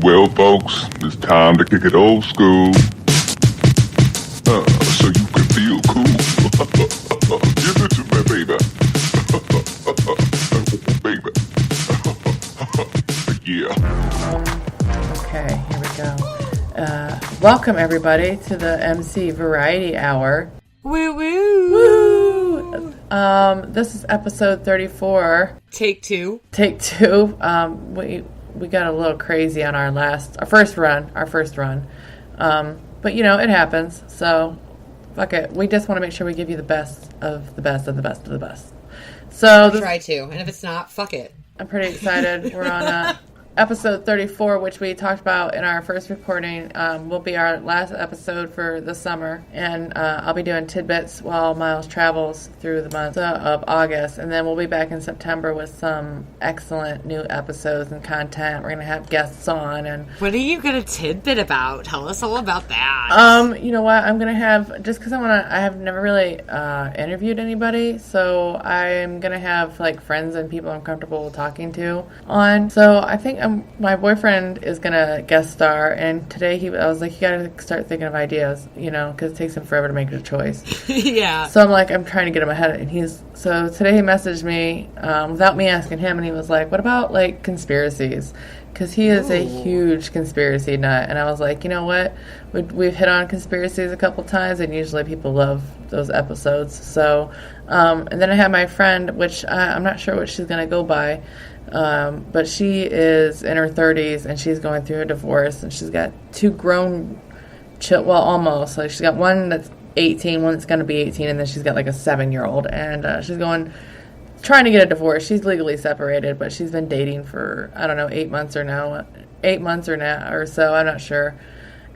Well, folks, it's time to kick it old school. So you can feel cool. Give it to me, baby. Baby. Yeah. Okay, here we go. Welcome, everybody, to the MC Variety Hour. Woo woo! Woo! This is episode 34. Take two. We got a little crazy on our first run. But, you know, it happens. So, fuck it. We just want to make sure we give you the best of the best of the best of the best. So Try to. And if it's not, fuck it. I'm pretty excited. We're on episode 34, which we talked about in our first recording. Will be our last episode for the summer. And I'll be doing tidbits while Miles travels through the month of August. And then we'll be back in September with some excellent new episodes and content. We're going to have guests on. And what are you going to tidbit about? Tell us all about that. You know what? I'm going to have, just because I have never really interviewed anybody. So I'm going to have like friends and people I'm comfortable talking to on. So I think my boyfriend is going to guest star, and today I was like, you got to start thinking of ideas, you know, because it takes him forever to make a choice. Yeah. So I'm trying to get him ahead, and so today he messaged me without me asking him, and he was like, what about, like, conspiracies? Because he is a huge conspiracy nut, and I was like, you know what? We've hit on conspiracies a couple times, and usually people love those episodes. So, and then I have my friend, which I'm not sure what she's going to go by, but she is in her 30s, and she's going through a divorce, and she's got two grown almost. Like, she's got one that's 18, one that's going to be 18, and then she's got, like, a 7-year-old, and she's trying to get a divorce. She's legally separated, but she's been dating for, I don't know, 8 months or so, I'm not sure.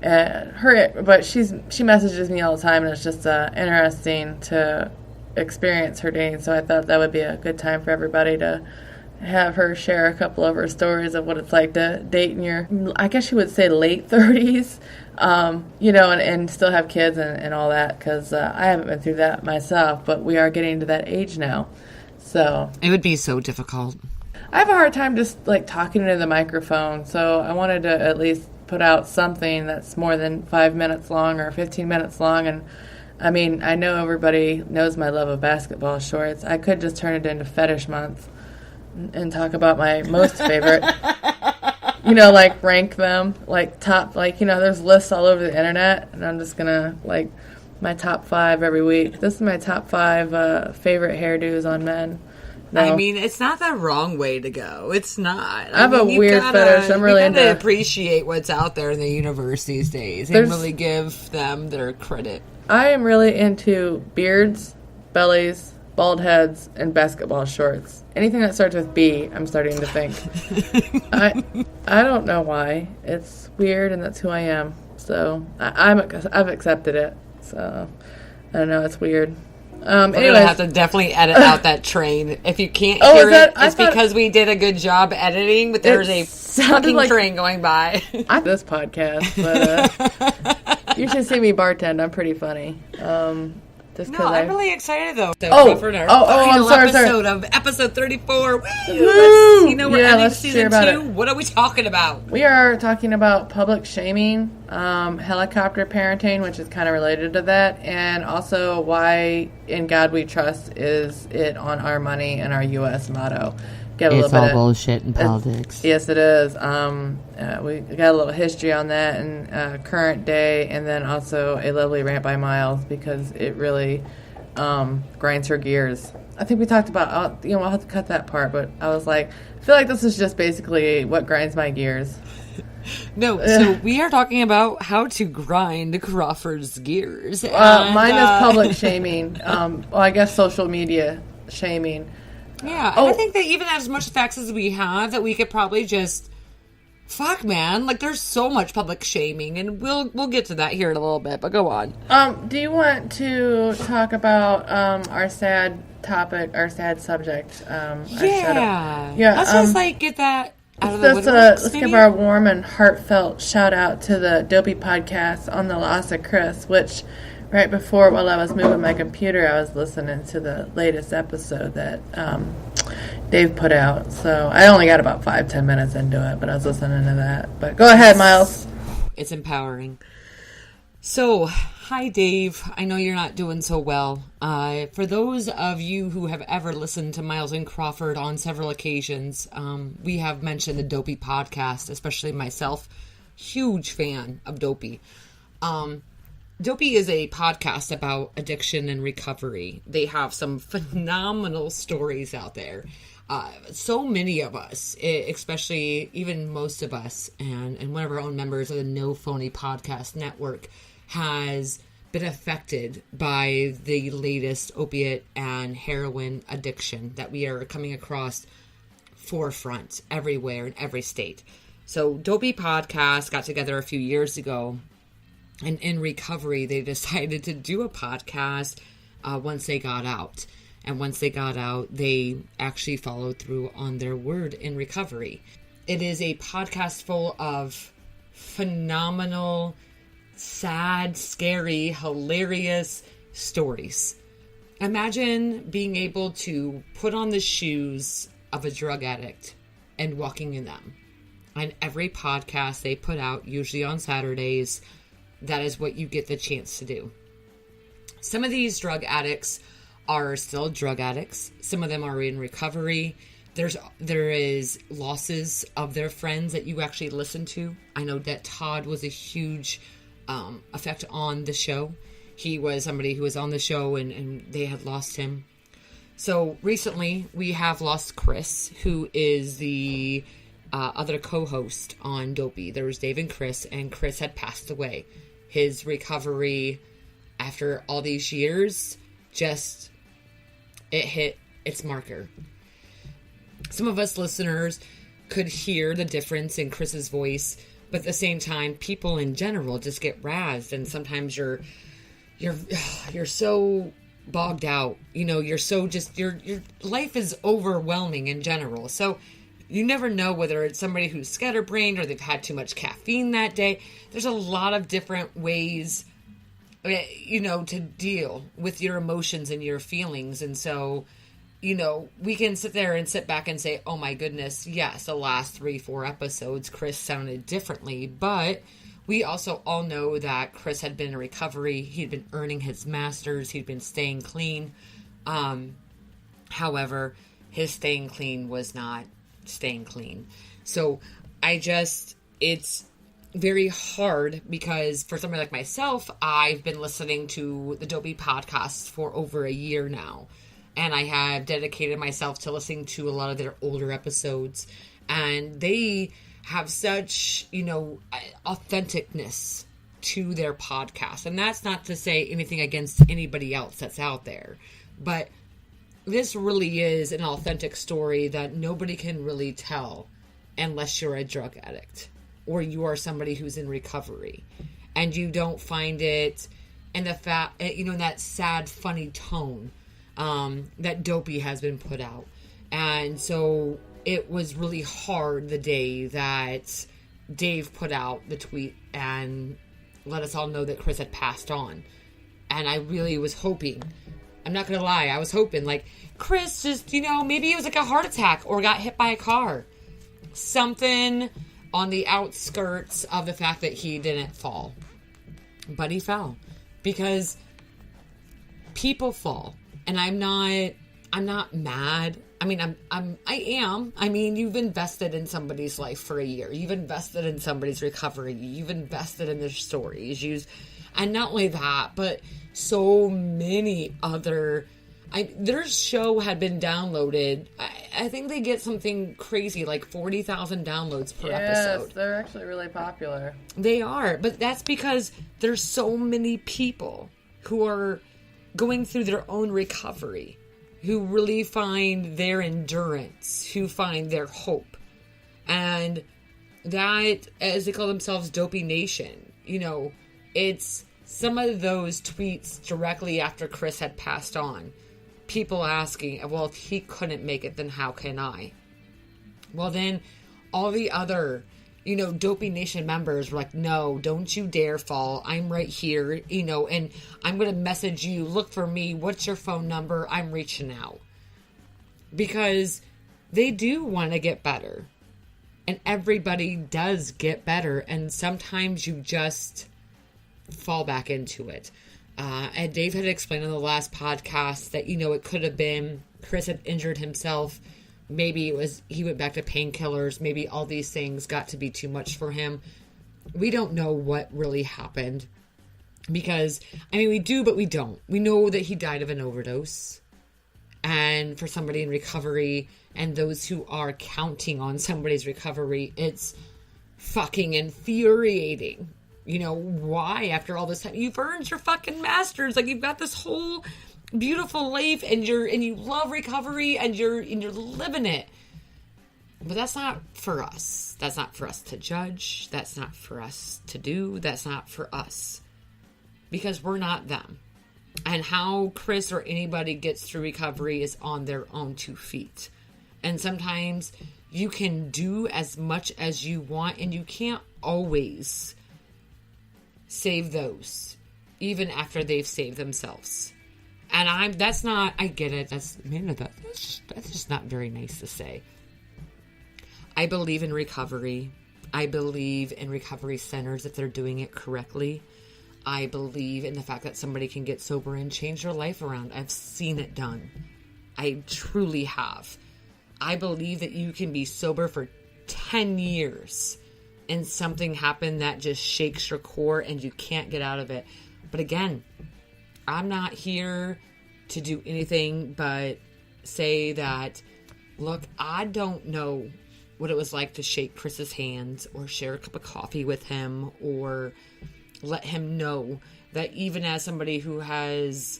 But she messages me all the time, and it's just interesting to experience her dating, so I thought that would be a good time for everybody to have her share a couple of her stories of what it's like to date in your, I guess you would say, late 30s, you know, and still have kids and all that, because I haven't been through that myself, but we are getting to that age now, so. It would be so difficult. I have a hard time just, like, talking into the microphone, so I wanted to at least put out something that's more than 5 minutes long or 15 minutes long, and I mean, I know everybody knows my love of basketball shorts. I could just turn it into fetish month and talk about my most favorite, you know, like rank them, like top, like, you know, there's lists all over the internet, and I'm just gonna, like, my top 5 every week. This is my top 5 favorite hairdos on men. No. I mean, it's not the wrong way to go. It's not. I have a weird fetish. I'm really into. Appreciate what's out there in the universe these days and really give them their credit. I am really into beards, bellies, bald heads, and basketball shorts. Anything that starts with B, I'm starting to think. I don't know why. It's weird, and that's who I am. So I've accepted it. So I don't know. It's weird. We're gonna have to definitely edit out that train. If you can't hear it's because we did a good job editing, but there's a fucking train going by. This podcast, but you should see me bartend. I'm pretty funny. I'm really excited though. So I'm sorry. Episode of episode 34. Woo! We're ending season 2. What are we talking about? We are talking about public shaming, helicopter parenting, which is kind of related to that, and also why "In God We Trust" is it on our money and our U.S. motto. It's all bullshit in politics. Yes, it is. We got a little history on that and current day, and then also a lovely rant by Miles because it really grinds her gears. I think we talked about, I'll have to cut that part, but I was like, I feel like this is just basically what grinds my gears. No, so we are talking about how to grind Crawford's gears. Mine is public shaming. I guess social media shaming. Yeah, I think that even as much facts as we have, that we could probably just, fuck, man, like, there's so much public shaming, and we'll get to that here in a little bit, but go on. Do you want to talk about our sad topic, our sad subject? Yeah. Let's just, get that out of the woodworks, let's give our warm and heartfelt shout out to the Dopey podcast on the loss of Chris, which right before, while I was moving my computer, I was listening to the latest episode that Dave put out. So I only got about 5-10 minutes into it, but I was listening to that. But go ahead, Miles. It's empowering. So, hi, Dave. I know you're not doing so well. For those of you who have ever listened to Miles and Crawford on several occasions, we have mentioned the Dopey podcast, especially myself. Huge fan of Dopey. Dopey is a podcast about addiction and recovery. They have some phenomenal stories out there. So many of us, especially even most of us, and one of our own members of the No Phony Podcast Network has been affected by the latest opiate and heroin addiction that we are coming across forefront everywhere in every state. So Dopey Podcast got together a few years ago, and in recovery, they decided to do a podcast once they got out. And once they got out, they actually followed through on their word in recovery. It is a podcast full of phenomenal, sad, scary, hilarious stories. Imagine being able to put on the shoes of a drug addict and walking in them. And every podcast they put out, usually on Saturdays, that is what you get the chance to do. Some of these drug addicts are still drug addicts. Some of them are in recovery. There is losses of their friends that you actually listen to. I know that Todd was a huge effect on the show. He was somebody who was on the show and they had lost him. So recently we have lost Chris, who is the other co-host on Dopey. There was Dave and Chris had passed away. His recovery after all these years, it hit its marker. Some of us listeners could hear the difference in Chris's voice, but at the same time, people in general just get razzed, and sometimes you're so bogged out. You know, you're so your life is overwhelming in general. So you never know whether it's somebody who's scatterbrained or they've had too much caffeine that day. There's a lot of different ways, you know, to deal with your emotions and your feelings. And so, you know, we can sit back and say, oh my goodness, yes, the last 3-4 episodes, Chris sounded differently. But we also all know that Chris had been in recovery. He'd been earning his master's. He'd been staying clean. However, his staying clean was not staying clean. So it's very hard because for somebody like myself, I've been listening to the Dopey podcast for over a year now. And I have dedicated myself to listening to a lot of their older episodes. And they have such, you know, authenticness to their podcast. And that's not to say anything against anybody else that's out there. But this really is an authentic story that nobody can really tell unless you're a drug addict or you are somebody who's in recovery and you don't find it in that sad, funny tone that Dopey has been put out. And so it was really hard the day that Dave put out the tweet and let us all know that Chris had passed on. And I really was hoping, I'm not going to lie, I was hoping, like, Chris just, you know, maybe it was like a heart attack or got hit by a car. Something on the outskirts of the fact that he didn't fall. But he fell. Because people fall. And I'm not mad. I mean, I am. I mean, you've invested in somebody's life for a year. You've invested in somebody's recovery. You've invested in their stories. And not only that, but so many other. Their show had been downloaded. I think they get something crazy, like 40,000 downloads per episode. Yes, they're actually really popular. They are, but that's because there's so many people who are going through their own recovery, who really find their endurance, who find their hope. And that, as they call themselves, dopeynation, you know, it's some of those tweets directly after Chris had passed on. People asking, well, if he couldn't make it, then how can I? Well, then all the other, you know, Dopey Nation members were like, no, don't you dare fall. I'm right here, you know, and I'm going to message you. Look for me. What's your phone number? I'm reaching out. because they do want to get better. And everybody does get better. And sometimes you just fall back into it. And Dave had explained on the last podcast that, it could have been Chris had injured himself. Maybe it was he went back to painkillers. Maybe all these things got to be too much for him. We don't know what really happened. Because, we do, but we don't. We know that he died of an overdose. And for somebody in recovery and those who are counting on somebody's recovery, it's fucking infuriating. Why after all this time? You've earned your fucking master's. Like, you've got this whole beautiful life and you love recovery and you're living it. But that's not for us. That's not for us to judge. That's not for us to do. That's not for us. Because we're not them. And how Chris or anybody gets through recovery is on their own 2 feet. And sometimes you can do as much as you want, and you can't always save those, even after they've saved themselves. And I get it. That's just not very nice to say. I believe in recovery. I believe in recovery centers if they're doing it correctly. I believe in the fact that somebody can get sober and change their life around. I've seen it done. I truly have. I believe that you can be sober for 10 years and something happened that just shakes your core and you can't get out of it. But again, I'm not here to do anything but say that, look, I don't know what it was like to shake Chris's hands or share a cup of coffee with him or let him know that even as somebody who has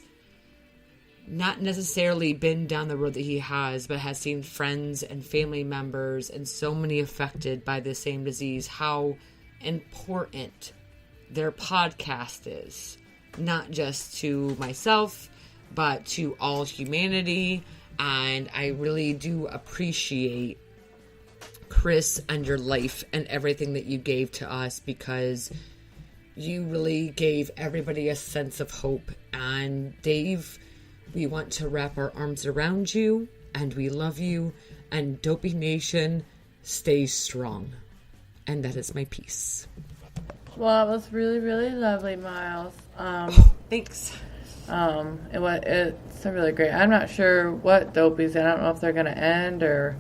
not necessarily been down the road that he has, but has seen friends and family members and so many affected by the same disease, how important their podcast is, not just to myself, but to all humanity. And I really do appreciate Chris and your life and everything that you gave to us, because you really gave everybody a sense of hope. And Dave, we want to wrap our arms around you, and we love you. And Dopeynation, stay strong. And that is my piece. Well, it was really, really lovely, Miles. Thanks. It's a really great. I'm not sure what Dopey's in. I don't know if they're going to end or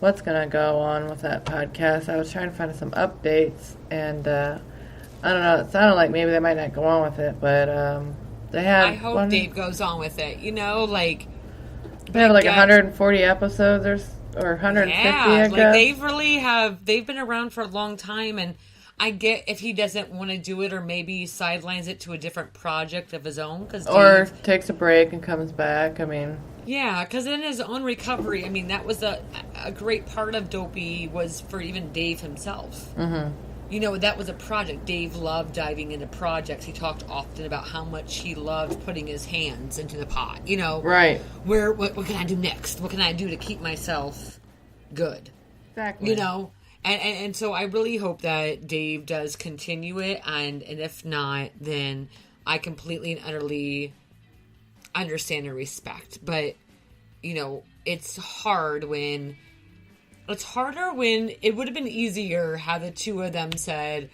what's going to go on with that podcast. I was trying to find some updates, and I don't know. It sounded like maybe they might not go on with it, but they have. I hope Dave goes on with it. They have like 140 episodes or 150. I guess. They've been around for a long time, and I get if he doesn't want to do it, or maybe sidelines it to a different project of his own, or takes a break and comes back. Yeah, because in his own recovery, that was a great part of Dopey was for even Dave himself. Mm-hmm. That was a project. Dave loved diving into projects. He talked often about how much he loved putting his hands into the pot. Right. What can I do next? What can I do to keep myself good? Exactly. And so I really hope that Dave does continue it, and if not, then I completely and utterly understand and respect. But, it's hard when... It's harder when it would have been easier had the two of them said,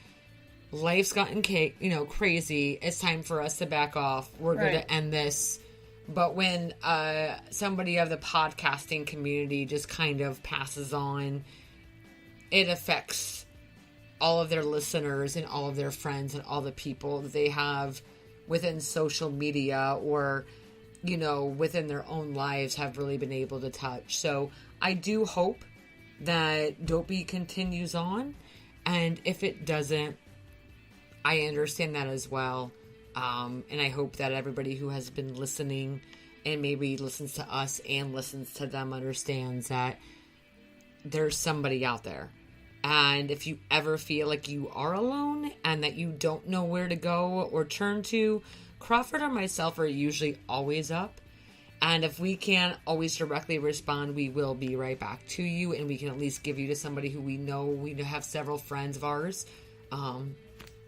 life's gotten crazy. It's time for us to back off. We're going to end this. But when somebody of the podcasting community just kind of passes on, it affects all of their listeners and all of their friends and all the people that they have within social media or, within their own lives have really been able to touch. So I do hope that Dopey continues on, and if it doesn't, I understand that as well, and I hope that everybody who has been listening and maybe listens to us and listens to them understands that there's somebody out there. And if you ever feel like you are alone and that you don't know where to go or turn to, Crawford or myself are usually always up. And if we can't always directly respond, we will be right back to you. And we can at least give you to somebody who we know. We have several friends of ours. Or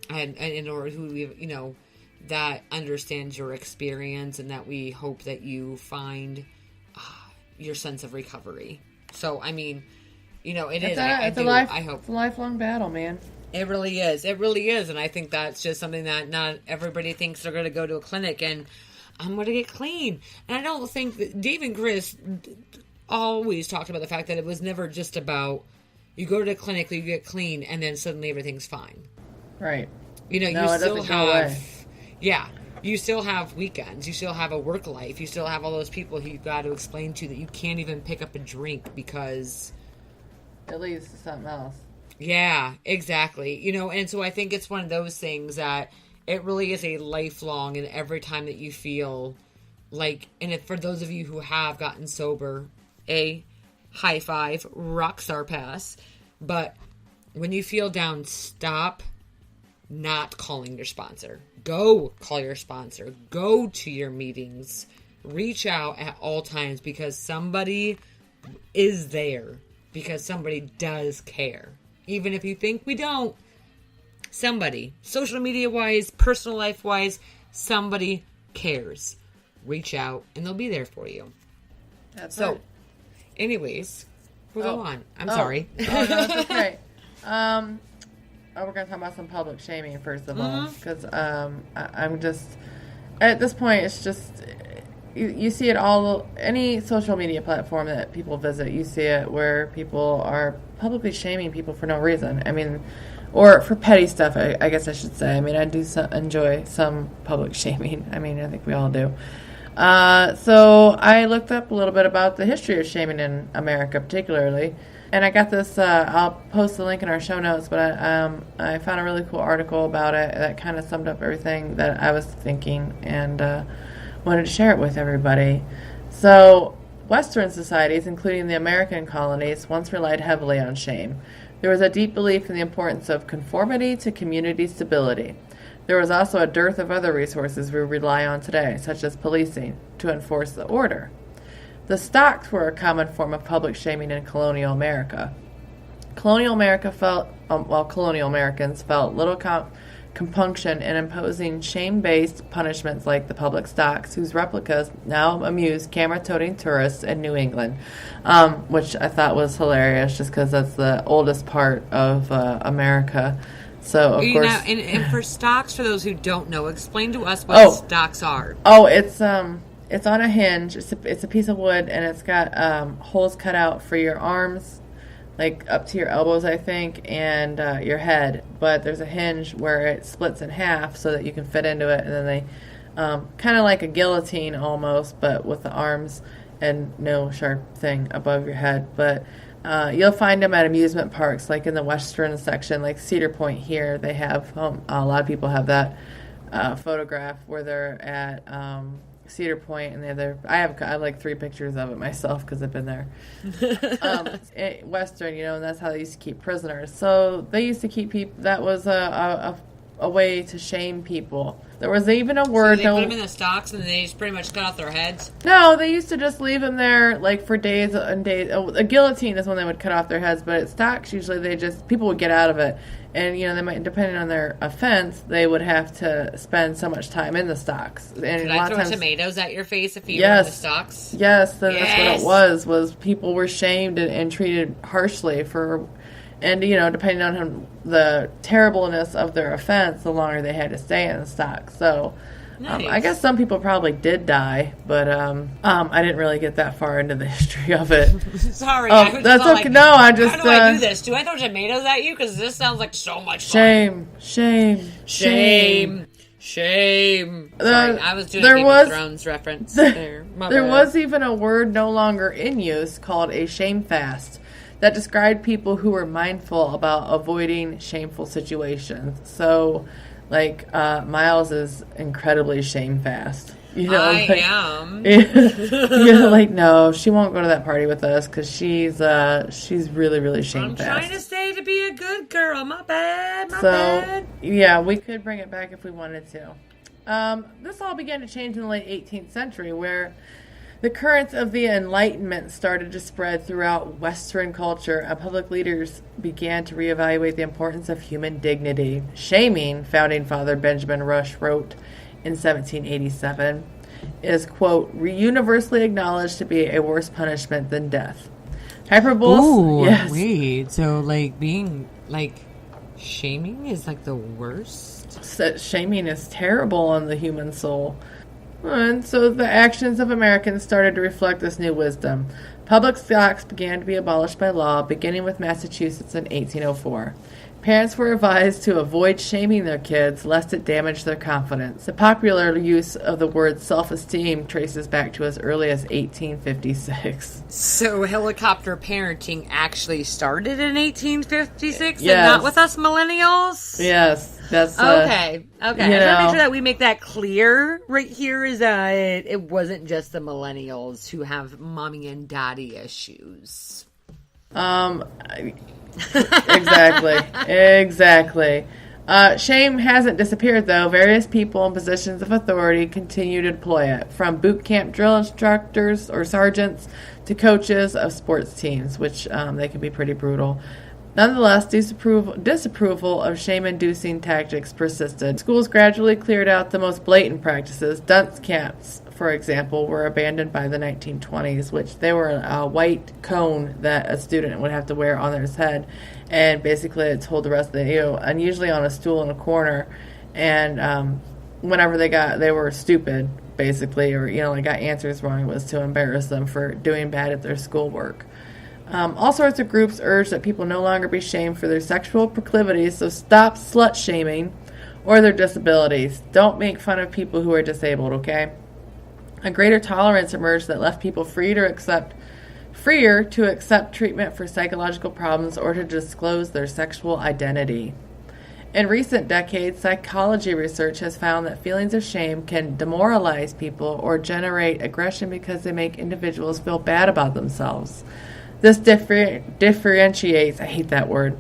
who, that understands your experience. And that we hope that you find your sense of recovery. So, I mean, you know, It's I hope. It's a lifelong battle, man. It really is. It really is. And I think that's just something that not everybody thinks they're going to go to a clinic and I'm going to get clean. And I don't think that Dave and Chris always talked about the fact that it was never just about you go to the clinic, you get clean, and then suddenly everything's fine. Right. You know, No, you it still doesn't go away. you still have weekends. You still have a work life. You still have all those people who you've got to explain to that you can't even pick up a drink because It leads to something else. yeah, exactly. You know, and so I think it's one of those things that it really is a lifelong, and every time that you feel like, and if for those of you who have gotten sober, high five, rockstar pass. But when you feel down, stop not calling your sponsor. Go call your sponsor. Go to your meetings. Reach out at all times because somebody is there. Because somebody does care. Even if you think we don't. Somebody, social media wise, personal life wise, somebody cares. Reach out and they'll be there for you. That's So, right. anyways, we'll go on. I'm sorry. Oh, no, it's okay. We're going to talk about some public shaming, first of all. Because I'm just... At this point, it's just... You see it all... Any social media platform that people visit, you see it where people are publicly shaming people for no reason. I mean... Or for petty stuff, I guess I should say. I mean, I do enjoy some public shaming. I mean, I think we all do. So I looked up a little bit about the history of shaming in America, particularly. And I got this, I'll post the link in our show notes, but I found a really cool article about it that kind of summed up everything that I was thinking and wanted to share it with everybody. So Western societies, including the American colonies, once relied heavily on shame. There was a deep belief in the importance of conformity to community stability. There was also a dearth of other resources we rely on today, such as policing, to enforce the order. The stocks were a common form of public shaming in colonial America. Colonial Americans felt little compunction in imposing shame-based punishments like the public stocks, whose replicas now amuse camera-toting tourists in New England, which I thought was hilarious just because that's the oldest part of America. So, of course... Now, and for stocks, for those who don't know, explain to us what stocks are. Oh, it's on a hinge. It's a piece of wood, and it's got holes cut out for your arms, like up to your elbows, I think, and your head. But there's a hinge where it splits in half so that you can fit into it, and then they kind of like a guillotine almost, but with the arms and no sharp thing above your head. But you'll find them at amusement parks, like in the western section, like Cedar Point here. They have a lot of people have that photograph where they're at Cedar Point, and I have like 3 pictures of it myself because I've been there. Western, and that's how they used to keep prisoners. So they used to keep people. That was a way to shame people. There was even a word. So they put them in the stocks and they just pretty much cut off their heads? No, they used to just leave them there like for days and days. A guillotine is when they would cut off their heads, but at stocks usually people would get out of it. And, they might, depending on their offense, they would have to spend so much time in the stocks. And Could a lot I throw of times, tomatoes at your face if you were in the stocks? Yes, that's what it was people were shamed and treated harshly for... And, depending on the terribleness of their offense, the longer they had to stay in the stock. So, nice. I guess some people probably did die, but I didn't really get that far into the history of it. Sorry. That's okay. Like, no, I just... How do I do this? Do I throw tomatoes at you? Because this sounds like so much fun. Shame. Sorry, I was doing a Game of Thrones reference there. There was even a word no longer in use called a shame fast that described people who were mindful about avoiding shameful situations. So, like, Miles is incredibly shamefast. I am. Like, no, she won't go to that party with us because she's really, really shamefast. I'm trying to stay to be a good girl. My bad. Yeah, we could bring it back if we wanted to. This all began to change in the late 18th century, where the currents of the Enlightenment started to spread throughout Western culture, and public leaders began to reevaluate the importance of human dignity. Shaming, founding father Benjamin Rush wrote in 1787, is, quote, universally acknowledged to be a worse punishment than death. Hyperbole. Ooh, yes. wait. So, like, being, like, shaming is, like, the worst? Shaming is terrible on the human soul. And so the actions of Americans started to reflect this new wisdom. Public stocks began to be abolished by law, beginning with Massachusetts in 1804. Parents were advised to avoid shaming their kids lest it damage their confidence. The popular use of the word self-esteem traces back to as early as 1856. So helicopter parenting actually started in 1856 Yes. and not with us millennials? Yes, that's Okay. I just want to make know. sure that we make that clear right here is that it wasn't just the millennials who have mommy and daddy issues. Exactly. Shame hasn't disappeared, though. Various people in positions of authority continue to deploy it, from boot camp drill instructors or sergeants to coaches of sports teams, which they can be pretty brutal. Nonetheless, disapproval of shame-inducing tactics persisted. Schools gradually cleared out the most blatant practices. Dunce camps, for example, were abandoned by the 1920s, which they were a white cone that a student would have to wear on their head, and basically it told the rest of the, and usually on a stool in a corner, and whenever they were stupid, basically, or they got answers wrong, it was to embarrass them for doing bad at their schoolwork. All sorts of groups urge that people no longer be shamed for their sexual proclivities, so stop slut shaming or their disabilities. Don't make fun of people who are disabled, okay? A greater tolerance emerged that left people freer to accept treatment for psychological problems or to disclose their sexual identity. In recent decades, psychology research has found that feelings of shame can demoralize people or generate aggression because they make individuals feel bad about themselves. This differentiates, I hate that word,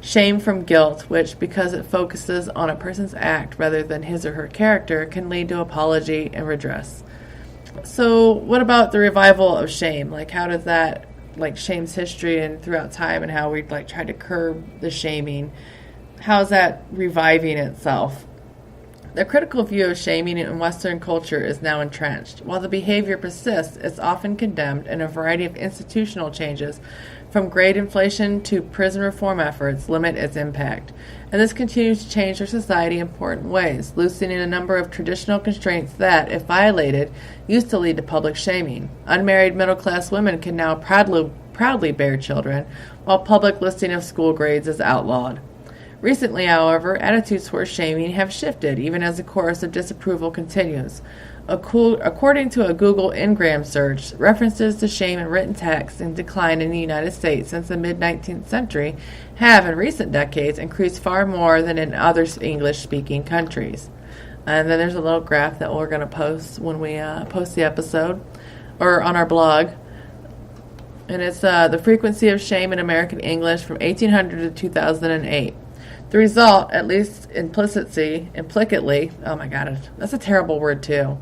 shame from guilt, which, because it focuses on a person's act rather than his or her character, can lead to apology and redress. So what about the revival of shame? Like, how does that, shame's history and throughout time and how we, try to curb the shaming, how's that reviving itself? The critical view of shaming in Western culture is now entrenched. While the behavior persists, it's often condemned, and a variety of institutional changes, from grade inflation to prison reform efforts, limit its impact. And this continues to change our society in important ways, loosening a number of traditional constraints that, if violated, used to lead to public shaming. Unmarried middle-class women can now proudly bear children, while public listing of school grades is outlawed. Recently, however, attitudes towards shaming have shifted, even as the chorus of disapproval continues. According to a Google Ngram search, references to shame in written text and decline in the United States since the mid-19th century have, in recent decades, increased far more than in other English-speaking countries. And then there's a little graph that we're going to post when we post the episode, or on our blog. And it's the frequency of shame in American English from 1800 to 2008. The result, at least implicitly, oh my God, that's a terrible word too,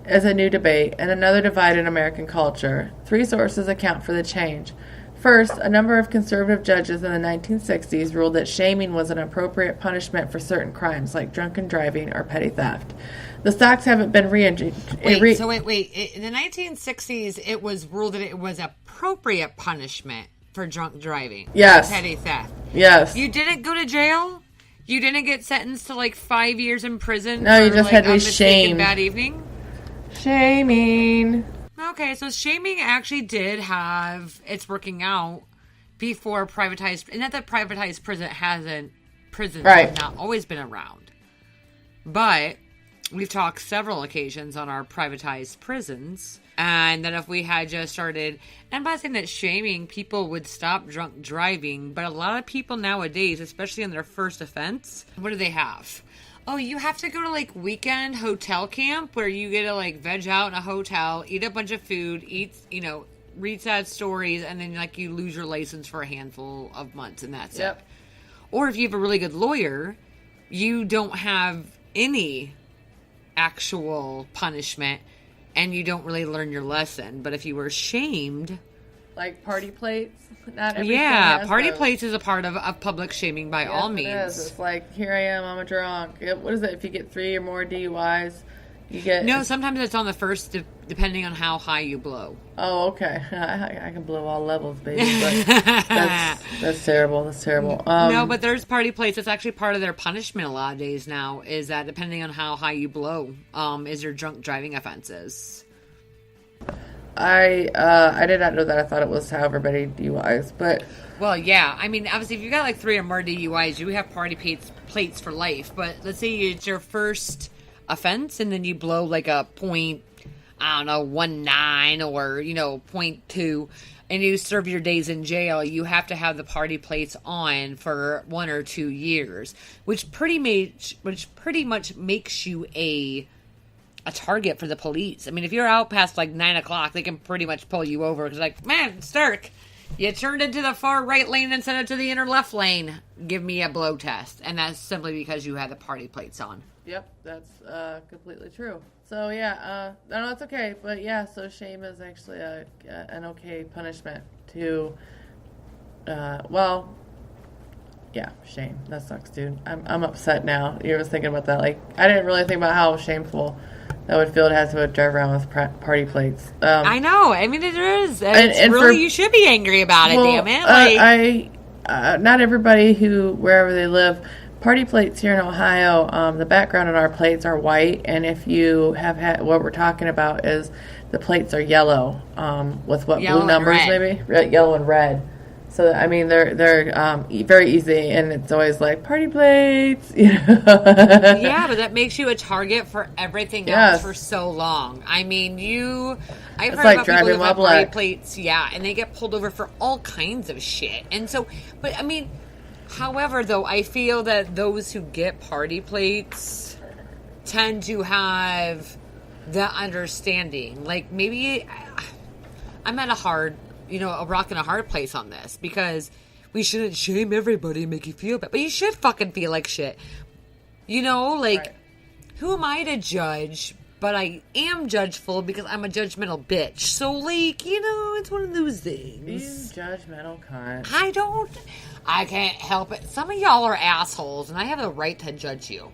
is a new debate and another divide in American culture. Three sources account for the change. First, a number of conservative judges in the 1960s ruled that shaming was an appropriate punishment for certain crimes like drunken driving or petty theft. The stocks haven't been Wait. In the 1960s, it was ruled that it was appropriate punishment for drunk driving. Yes. Petty theft. Yes. You didn't go to jail? You didn't get sentenced to 5 years in prison? No, for, you just had to be shamed. Bad evening? Shaming. Okay, so shaming actually did have its working out before privatized. And not that privatized prisons have not always been around. But we've talked several occasions on our privatized prisons. And that if we had just started, and I'm not saying that shaming people would stop drunk driving, but a lot of people nowadays, especially in their first offense, what do they have? Oh, you have to go to weekend hotel camp where you get to veg out in a hotel, eat a bunch of food, read sad stories, and then you lose your license for a handful of months, and that's it. Or if you have a really good lawyer, you don't have any actual punishment. And you don't really learn your lesson. But if you were shamed... Like party plates? Not everything has party those. plates is a part of public shaming by all means. It is. It's like, here I am, I'm a drunk. What is it? If you get 3 or more DUIs, You get No, sometimes it's on the first, depending on how high you blow. Oh, okay. I can blow all levels, baby. But that's terrible. That's terrible. No, but there's party plates. It's actually part of their punishment a lot of days now. Is that depending on how high you blow, is your drunk driving offenses. I did not know that. I thought it was however many DUIs, but Well, yeah. I mean, obviously, if you got like 3 or more DUIs, you have party plates for life. But let's say it's your first offense, and then you blow like a point, I don't know, 1.9 or .2, and you serve your days in jail. You have to have the party plates on for 1 or 2 years, which pretty much makes you a target for the police. I mean, if you're out past like 9 o'clock, they can pretty much pull you over because, like, man, Sturk, you turned into the far right lane instead of to the inner left lane. Give me a blow test. And that's simply because you had the party plates on. Yep, that's completely true. So yeah, no, it's okay. But yeah, so shame is actually an okay punishment to, yeah, shame. That sucks, dude. I'm upset now. You was thinking about that. Like, I didn't really think about how shameful that would feel to have to drive around with party plates. I know. I mean, it is. And really, you should be angry about it, damn it. Like, not everybody wherever they live, party plates here in Ohio, the background on our plates are white, and if you have had, what we're talking about is the plates are yellow, with what, yellow blue numbers maybe? Yellow and red. So, I mean, they're very easy, and it's always like, party plates, Yeah, but that makes you a target for everything else for so long. I mean, I've heard about people who have party plates, and they get pulled over for all kinds of shit. And so, but I mean, however, though, I feel that those who get party plates tend to have the understanding. Like, maybe I'm at a rock and a hard place on this, because we shouldn't shame everybody and make you feel bad, but you should fucking feel like shit. Right. Who am I to judge? But I am judgeful because I'm a judgmental bitch. So, like, it's one of those things. You judgmental cunt. I can't help it. Some of y'all are assholes, and I have the right to judge you.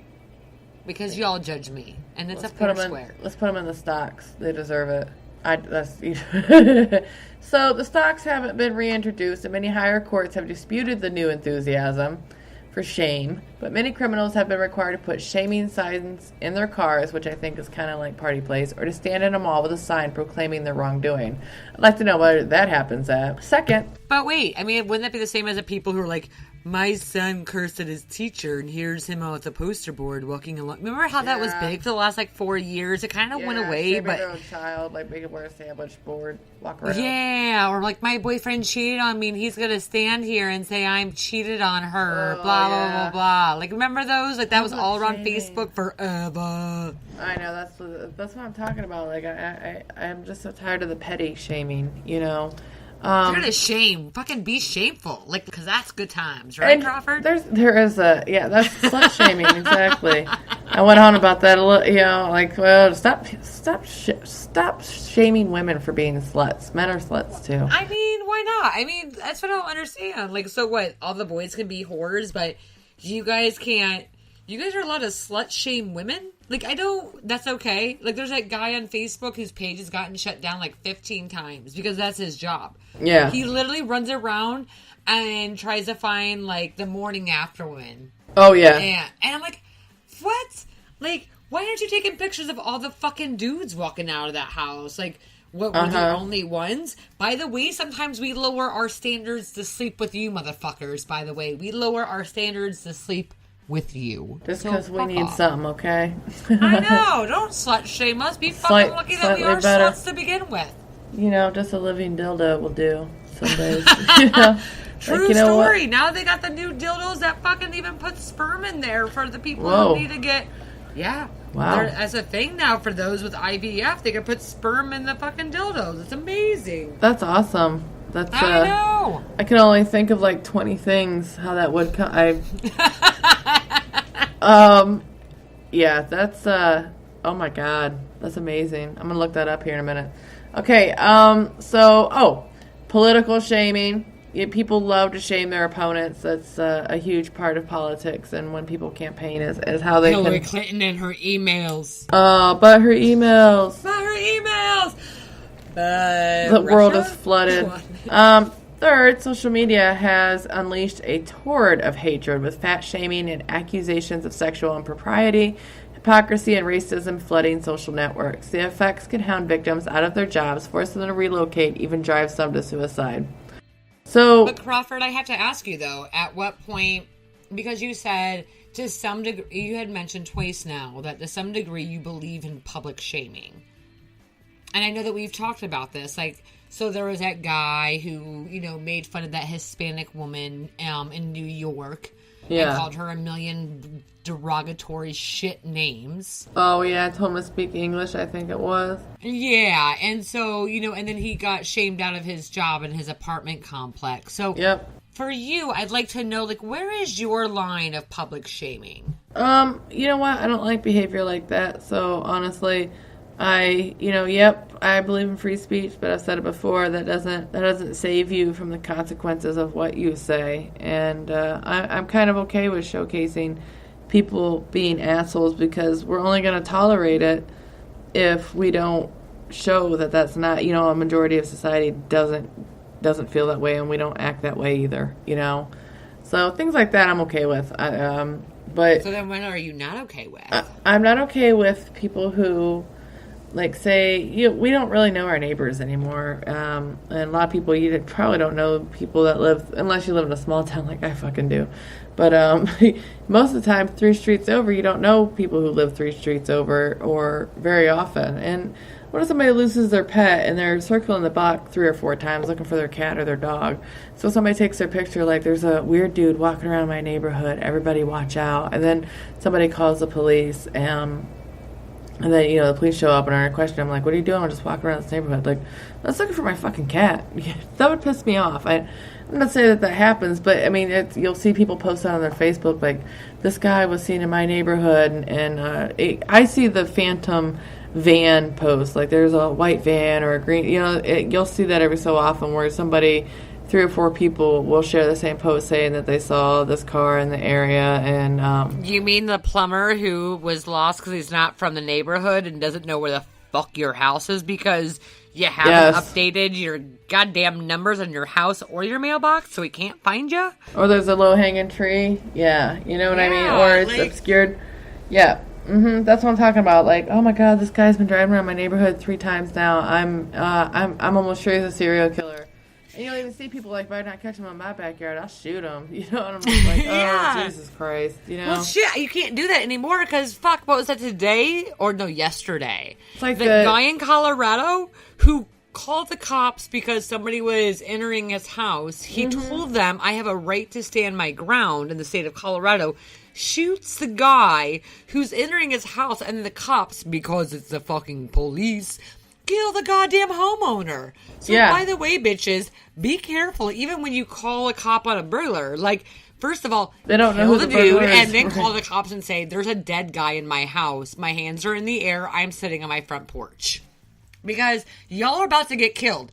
Because y'all judge me. And it's a fair square. Let's put them in the stocks. They deserve it. So the stocks haven't been reintroduced, and many higher courts have disputed the new enthusiasm for shame. But many criminals have been required to put shaming signs in their cars, which I think is kind of like party plates, or to stand in a mall with a sign proclaiming their wrongdoing. I'd like to know where that happens at. Second. But wait, I mean, wouldn't that be the same as the people who are like, my son cursed at his teacher, and here's him on the poster board walking along. Remember how that was big for the last 4 years? It kind of went away, but their own child, like, make him wear a sandwich board, walk around. Yeah, or like, my boyfriend cheated on me, and he's gonna stand here and say I'm cheated on her. Blah blah blah blah. Like, remember those? Like, that was all around Facebook forever. I know, that's what I'm talking about. Like, I'm just so tired of the petty shaming. You're gonna shame. Fucking be shameful. Like, because that's good times, right, Crawford? That's slut shaming, exactly. I went on about that a little, stop shaming women for being sluts. Men are sluts, too. I mean, why not? I mean, that's what I don't understand. Like, so what? All the boys can be whores, but you guys can't. You guys are allowed to slut shame women? Like, that's okay. Like, there's that guy on Facebook whose page has gotten shut down 15 times because that's his job. Yeah. He literally runs around and tries to find, the morning after women. Oh, yeah. And I'm like, what? Like, why aren't you taking pictures of all the fucking dudes walking out of that house? Like, what, were the only ones? By the way, sometimes we lower our standards to sleep with you motherfuckers, by the way. We lower our standards to sleep with you. Just because we need something, okay? I know. Don't slut shame us. Be fucking lucky that we are sluts to begin with. Just a living dildo will do some days. True story. What? Now they got the new dildos that fucking even put sperm in there for the people who need to get... Yeah. Wow. That's a thing now for those with IVF. They can put sperm in the fucking dildos. It's amazing. That's awesome. I know. I can only think of 20 things how that would come. Yeah, that's oh my god, that's amazing. I'm gonna look that up here in a minute. Okay, political shaming. people love to shame their opponents. That's a huge part of politics, and when people campaign is how they Hillary can... Clinton and her emails. But her emails. But her emails. The world is flooded. Third, social media has unleashed a torrent of hatred with fat shaming and accusations of sexual impropriety, hypocrisy, and racism flooding social networks. The effects can hound victims out of their jobs, force them to relocate, even drive some to suicide. So, but Crawford, I have to ask you though, at what point, because you said to some degree, you had mentioned twice now that to some degree you believe in public shaming. And I know that we've talked about this, like, so there was that guy who, made fun of that Hispanic woman in New York. Yeah. And called her a million derogatory shit names. Oh, yeah, I told him to speak English, I think it was. Yeah, and so, and then he got shamed out of his job in his apartment complex. So, yep. For you, I'd like to know, where is your line of public shaming? You know what? I don't like behavior like that, so honestly... I believe in free speech, but I've said it before, that doesn't save you from the consequences of what you say. And I'm kind of okay with showcasing people being assholes, because we're only going to tolerate it if we don't show that that's not, a majority of society doesn't feel that way, and we don't act that way either, So things like that I'm okay with. But so then what are you not okay with? I'm not okay with people who... say, we don't really know our neighbors anymore. And a lot of people, you probably don't know people that live, unless you live in a small town like I fucking do. But most of the time, 3 streets over, you don't know people who live 3 streets over, or very often. And what if somebody loses their pet and they're circling the block 3 or 4 times looking for their cat or their dog? So somebody takes their picture, there's a weird dude walking around my neighborhood, everybody watch out. And then somebody calls the police, and then, the police show up and are in question. I'm like, what are you doing? I'm just walking around this neighborhood. I was looking for my fucking cat. That would piss me off. I'm not saying that happens, but, you'll see people post that on their Facebook, this guy was seen in my neighborhood, and I see the phantom van post. There's a white van or a green, you'll see that every so often where somebody... 3 or 4 people will share the same post saying that they saw this car in the area, and You mean the plumber who was lost because he's not from the neighborhood and doesn't know where the fuck your house is because you haven't updated your goddamn numbers on your house or your mailbox, so he can't find you? Or there's a low-hanging tree. Yeah, you know what I mean? Or it's obscured. Yeah. That's what I'm talking about. Oh my God, this guy's been driving around my neighborhood 3 times now. I'm almost sure he's a serial killer. And you'll even see people if I not catch him in my backyard, I'll shoot him. And I'm just oh, Jesus Christ, Well, shit, you can't do that anymore because, fuck, what was that today? Or no, yesterday. It's the guy in Colorado who called the cops because somebody was entering his house. He told them, I have a right to stand my ground in the state of Colorado. Shoots the guy who's entering his house, and the cops, because it's the fucking police... kill the goddamn homeowner. So, by the way, bitches, be careful even when you call a cop on a burglar. First of all, they don't know who the dude and then call the cops and say, there's a dead guy in my house. My hands are in the air. I'm sitting on my front porch. Because y'all are about to get killed.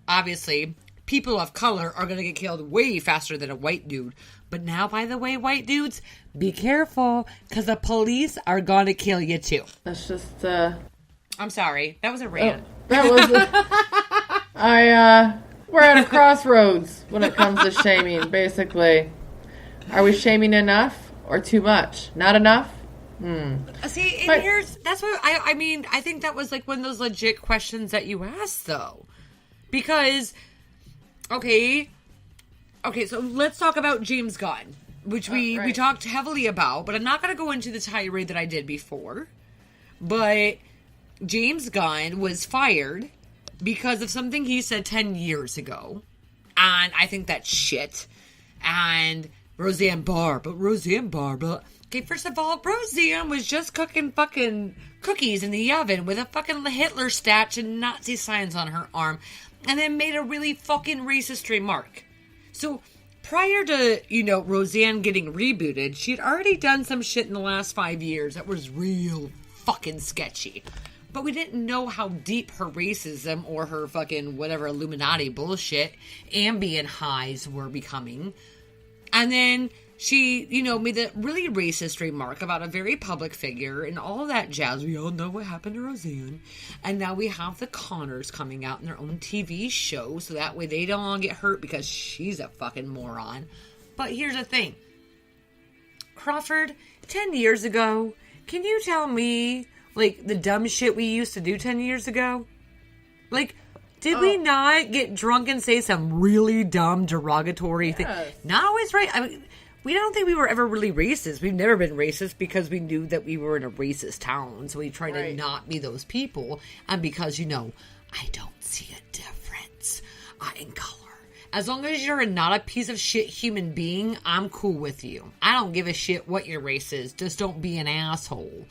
Obviously, people of color are going to get killed way faster than a white dude. But now, by the way, white dudes, be careful because the police are going to kill you too. That's just, I'm sorry. That was a rant. That was we're at a crossroads when it comes to shaming, basically. Are we shaming enough or too much? Not enough? See, and that's what, I think that was one of those legit questions that you asked, though. Because, okay, so let's talk about James Gunn, which we talked heavily about, but I'm not going to go into the tirade that I did before. But... James Gunn was fired because of something he said 10 years ago. And I think that's shit. And Roseanne Barr. Okay, first of all, Roseanne was just cooking fucking cookies in the oven with a fucking Hitler statue and Nazi signs on her arm. And then made a really fucking racist remark. So, prior to, Roseanne getting rebooted, she had already done some shit in the last 5 years that was real fucking sketchy. but we didn't know how deep her racism or her fucking whatever Illuminati bullshit ambient highs were becoming. And then she, made that really racist remark about a very public figure and all of that jazz. We all know what happened to Roseanne. And now we have the Connors coming out in their own TV show, so that way they don't all get hurt because she's a fucking moron. But here's the thing. Crawford, 10 years ago, can you tell me, like, the dumb shit we used to do 10 years ago? Like, did we not get drunk and say some really dumb, derogatory thing? Not always right. I mean, we don't think we were ever really racist. We've never been racist because we knew that we were in a racist town. So we tried to not be those people. And because, I don't see a difference in color. As long as you're not a piece of shit human being, I'm cool with you. I don't give a shit what your race is. Just don't be an asshole.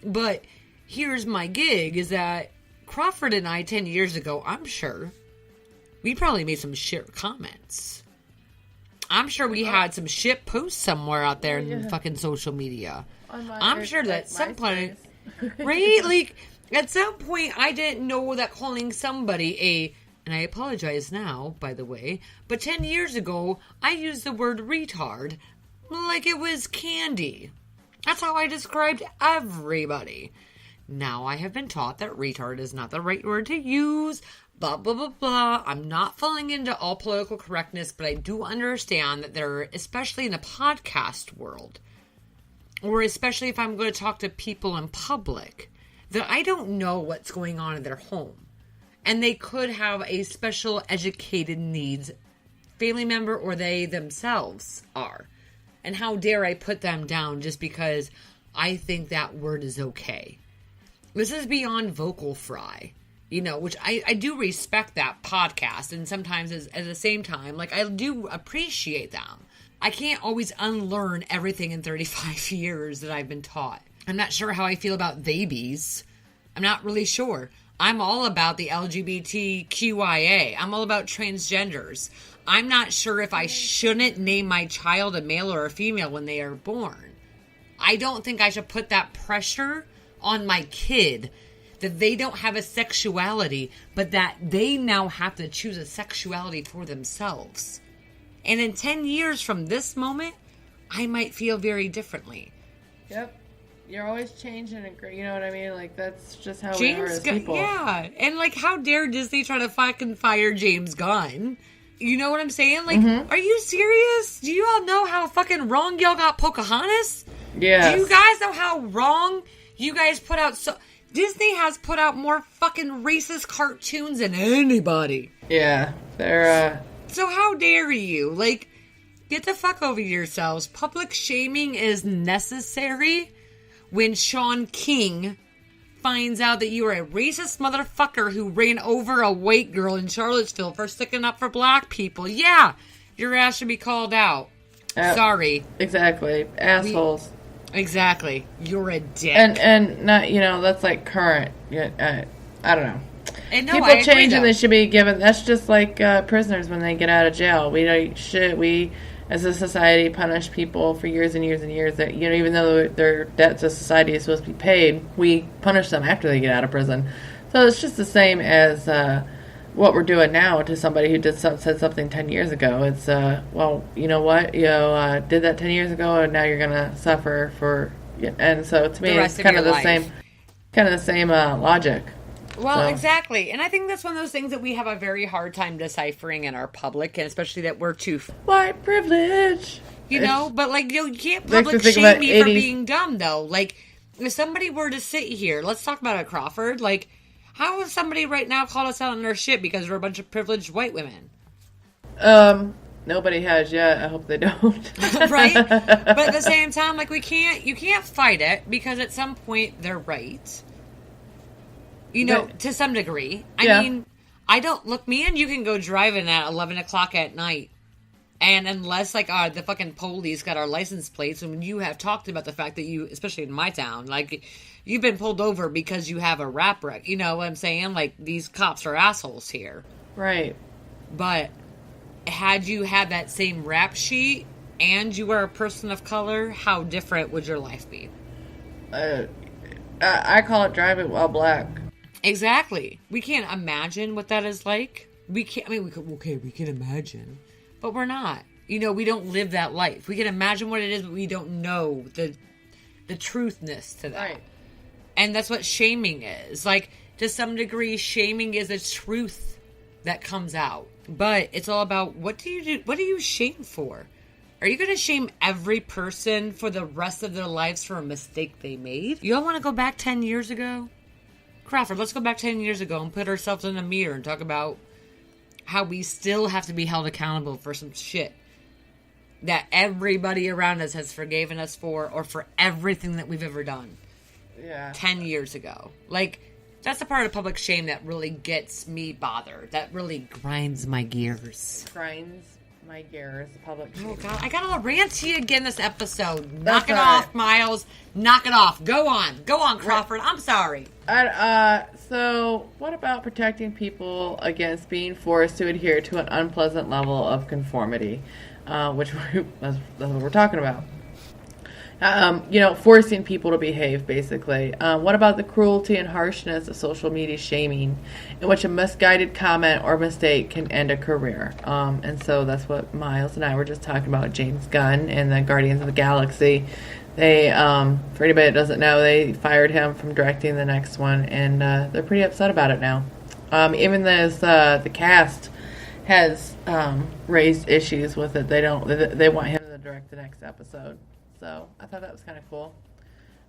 But here's my gig, is that Crawford and I 10 years ago, I'm sure, we probably made some shit comments. I'm sure we had some shit posts somewhere out there in fucking social media. I'm sure that at some point, right? Like, at some point, I didn't know that calling somebody and I apologize now, by the way, but 10 years ago, I used the word retard like it was candy. That's how I described everybody. Now I have been taught that retard is not the right word to use, blah, blah, blah, blah. I'm not falling into all political correctness, but I do understand that there, especially in the podcast world, or especially if I'm going to talk to people in public, that I don't know what's going on in their home. And they could have a special educated needs family member, or they themselves are. And how dare I put them down just because I think that word is okay. This is beyond vocal fry, which I do respect that podcast. And sometimes at the same time, like, I do appreciate them. I can't always unlearn everything in 35 years that I've been taught. I'm not sure how I feel about babies. I'm not really sure. I'm all about the LGBTQIA. I'm all about transgenders. I'm not sure if I shouldn't name my child a male or a female when they are born. I don't think I should put that pressure on my kid that they don't have a sexuality, but that they now have to choose a sexuality for themselves. And in 10 years from this moment, I might feel very differently. Yep. You're always changing and you know what I mean? Like, that's just how we are as people. Yeah. And, like, how dare Disney try to fucking fire James Gunn? You know what I'm saying? Like, Are you serious? Do you all know how fucking wrong y'all got Pocahontas? Yeah. Do you guys know how wrong you guys put out? Disney has put out more fucking racist cartoons than anybody. Yeah. They're, So how dare you? Like, get the fuck over yourselves. Public shaming is necessary when Sean King finds out that you are a racist motherfucker who ran over a white girl in Charlottesville for sticking up for black people. Yeah, your ass should be called out. Sorry. Exactly. Assholes. Exactly. You're a dick. And not, that's like current. I don't know. And no, people change and they should be given. That's just like prisoners when they get out of jail. We as a society punish people for years and years and years that, even though their debt to society is supposed to be paid, we punish them after they get out of prison. So it's just the same as what we're doing now to somebody who said something 10 years ago. It's, well, you know what? Did that 10 years ago and now you're going to suffer for, and so to me it's kind of the same logic. Well, exactly. And I think that's one of those things that we have a very hard time deciphering in our public, and especially that we're too white privilege. But like, you can't public shame me for being dumb, though. Like, if somebody were to sit here, let's talk about it, Crawford. Like, how would somebody right now call us out on their shit because we're a bunch of privileged white women? Nobody has yet. I hope they don't. Right? But at the same time, like, you can't fight it because at some point they're right. To some degree. I mean, me and you can go driving at 11 o'clock at night. And unless, like, the fucking police got our license plates, and you have talked about the fact that you, especially in my town, like, you've been pulled over because you have a rap wreck. You know what I'm saying? Like, these cops are assholes here. Right. But had you had that same rap sheet and you were a person of color, how different would your life be? I call it driving while black. Exactly. We can't imagine what that is like. We can't. I mean, we can imagine, but we're not. We don't live that life. We can imagine what it is, but we don't know the truthness to that. Right. And that's what shaming is. Like, to some degree, shaming is a truth that comes out. But it's all about, what do you do? What do you shame for? Are you going to shame every person for the rest of their lives for a mistake they made? You all want to go back 10 years ago? Crawford, let's go back 10 years ago and put ourselves in a mirror and talk about how we still have to be held accountable for some shit that everybody around us has forgiven us for, or for everything that we've ever done. Yeah. 10 years ago. Like, that's the part of public shame that really gets me bothered. That really grinds my gears. Grinds my gears, public shame. Oh, God. I got all ranty again this episode. That's Knock it all off, right. Miles. Knock it off. Go on. Go on, Crawford. I'm sorry. So, what about protecting people against being forced to adhere to an unpleasant level of conformity? That's what we're talking about. Forcing people to behave, basically. What about the cruelty and harshness of social media shaming, in which a misguided comment or mistake can end a career? And so that's what Miles and I were just talking about, James Gunn and the Guardians of the Galaxy. They, for anybody that doesn't know, they fired him from directing the next one, and they're pretty upset about it now. Even as the cast has raised issues with it, they want him to direct the next episode. So I thought that was kind of cool.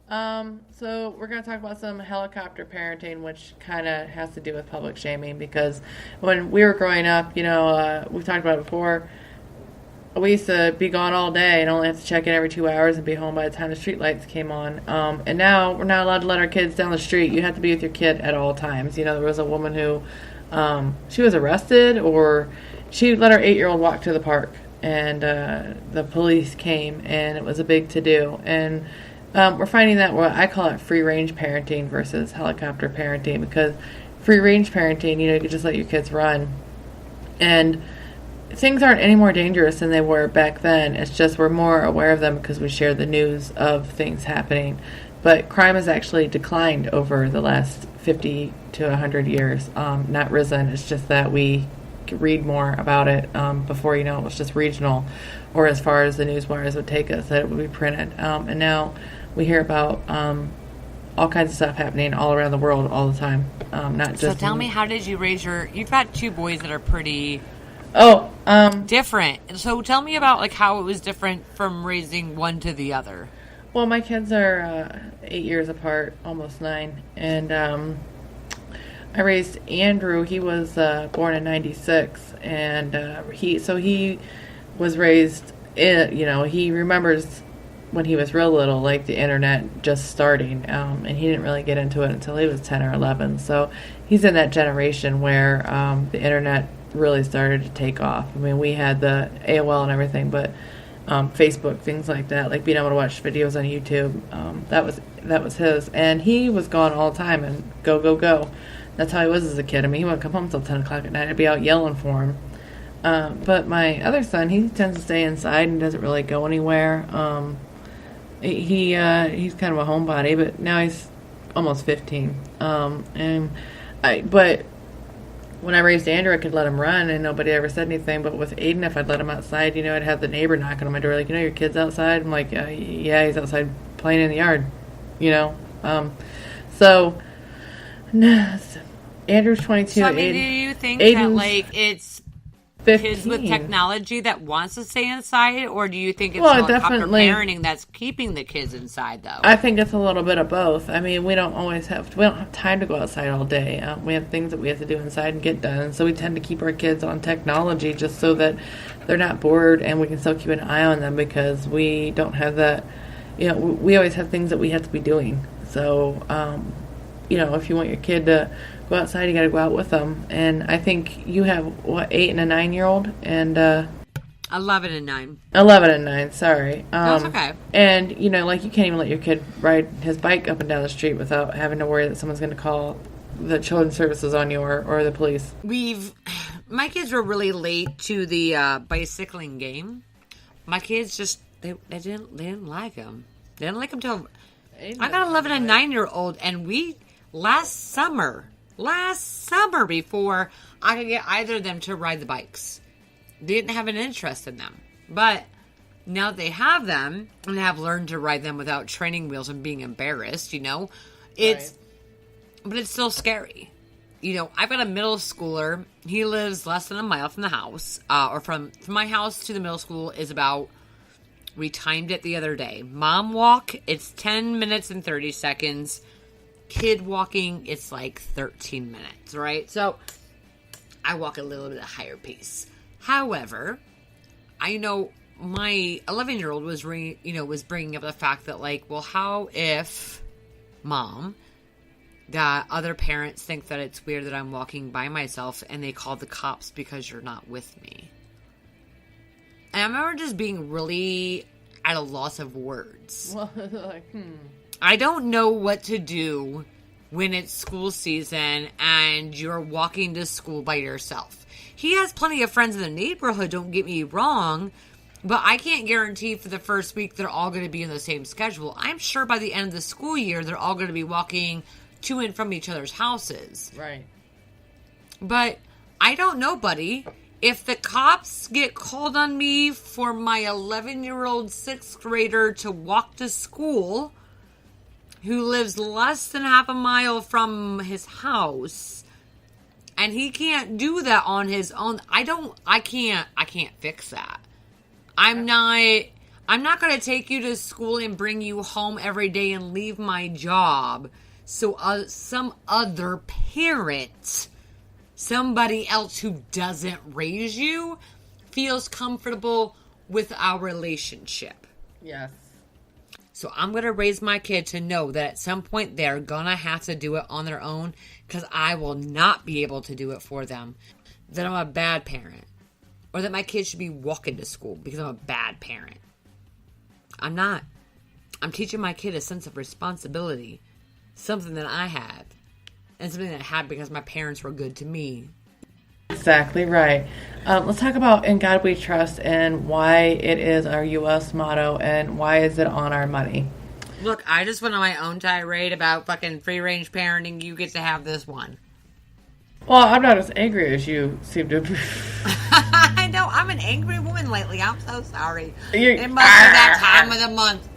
So we're going to talk about some helicopter parenting, which kind of has to do with public shaming, because when we were growing up, we've talked about it before, we used to be gone all day and only have to check in every 2 hours and be home by the time the street lights came on. And now we're not allowed to let our kids down the street. You have to be with your kid at all times. There was a woman who, she was arrested, or she let her 8-year-old walk to the park. And the police came, and it was a big to-do. And we're finding that I call it free-range parenting versus helicopter parenting, because free-range parenting, you can just let your kids run. And things aren't any more dangerous than they were back then. It's just we're more aware of them because we share the news of things happening. But crime has actually declined over the last 50 to 100 years, not risen. It's just that we read more about it. Before, it was just regional, or as far as the news wires would take us, that it would be printed. And now we hear about all kinds of stuff happening all around the world all the time. Not just. So tell me, how did you raise you've got 2 boys that are pretty different. So tell me about how it was different from raising one to the other. Well, my kids are 8 years apart, almost 9, and I raised Andrew. He was born in '96, and he was raised in, he remembers when he was real little, like the internet just starting, and he didn't really get into it until he was 10 or 11. So he's in that generation where the internet really started to take off. I mean, we had the AOL and everything, but Facebook, things like that, like being able to watch videos on YouTube, that was his. And he was gone all the time and go. That's how he was as a kid. I mean, he wouldn't come home till 10 o'clock at night. I'd be out yelling for him. But my other son, he tends to stay inside and doesn't really go anywhere. He's kind of a homebody, but now he's almost 15. But when I raised Andrew, I could let him run, and nobody ever said anything. But with Aiden, if I'd let him outside, I'd have the neighbor knocking on my door, like, your kid's outside? I'm like, yeah, he's outside playing in the yard, So, Andrew's 22. So, I mean, do you think Aiden's that, it's 15. kids with technology that wants to stay inside, or do you think it's helicopter parenting that's keeping the kids inside, though? I think it's a little bit of both. I mean, we don't have time to go outside all day. We have things that we have to do inside and get done, so we tend to keep our kids on technology just so that they're not bored and we can still keep an eye on them, because we don't have that, we always have things that we have to be doing. So, if you want your kid to go outside, you got to go out with them. And I think you have 8 and a 9-year-old, and 11 and 9. 11 and 9. Sorry. That's okay. And you can't even let your kid ride his bike up and down the street without having to worry that someone's going to call the children's services on you or the police. My kids were really late to the bicycling game. My kids just they didn't like them. They didn't like them till I got 11 and 9-year-old, and last summer, last summer before I could get either of them to ride the bikes. They didn't have an interest in them. But now that they have them and have learned to ride them without training wheels and being embarrassed, but it's still scary. I've got a middle schooler. He lives less than a mile from the house, or from my house to the middle school is about, we timed it the other day. Mom walk, it's 10 minutes and 30 seconds. Kid walking, it's like 13 minutes, right? So I walk a little bit at a higher pace. However, I know my 11-year-old was bringing up the fact that, like, well, how if, Mom, that other parents think that it's weird that I'm walking by myself and they call the cops because you're not with me? And I remember just being really at a loss of words. Well, like, I don't know what to do when it's school season and you're walking to school by yourself. He has plenty of friends in the neighborhood, don't get me wrong, but I can't guarantee for the first week they're all going to be in the same schedule. I'm sure by the end of the school year, they're all going to be walking to and from each other's houses. right. But I don't know, buddy. If the cops get called on me for my 11-year-old 6th grader to walk to school, who lives less than half a mile from his house, and he can't do that on his own, I can't fix that. I'm not going to take you to school and bring you home every day and leave my job so some other parent, somebody else who doesn't raise you, feels comfortable with our relationship. Yes. So I'm going to raise my kid to know that at some point they're going to have to do it on their own, because I will not be able to do it for them. That I'm a bad parent. Or that my kid should be walking to school because I'm a bad parent. I'm not. I'm teaching my kid a sense of responsibility. Something that I had. And something that I had because my parents were good to me. Exactly right. Let's talk about In God We Trust and why it is our U.S. motto and why is it on our money. Look, I just went on my own tirade about fucking free-range parenting. You get to have this one. Well, I'm not as angry as you seem to be. I know, I'm an angry woman lately. I'm so sorry. It must be that time of the month.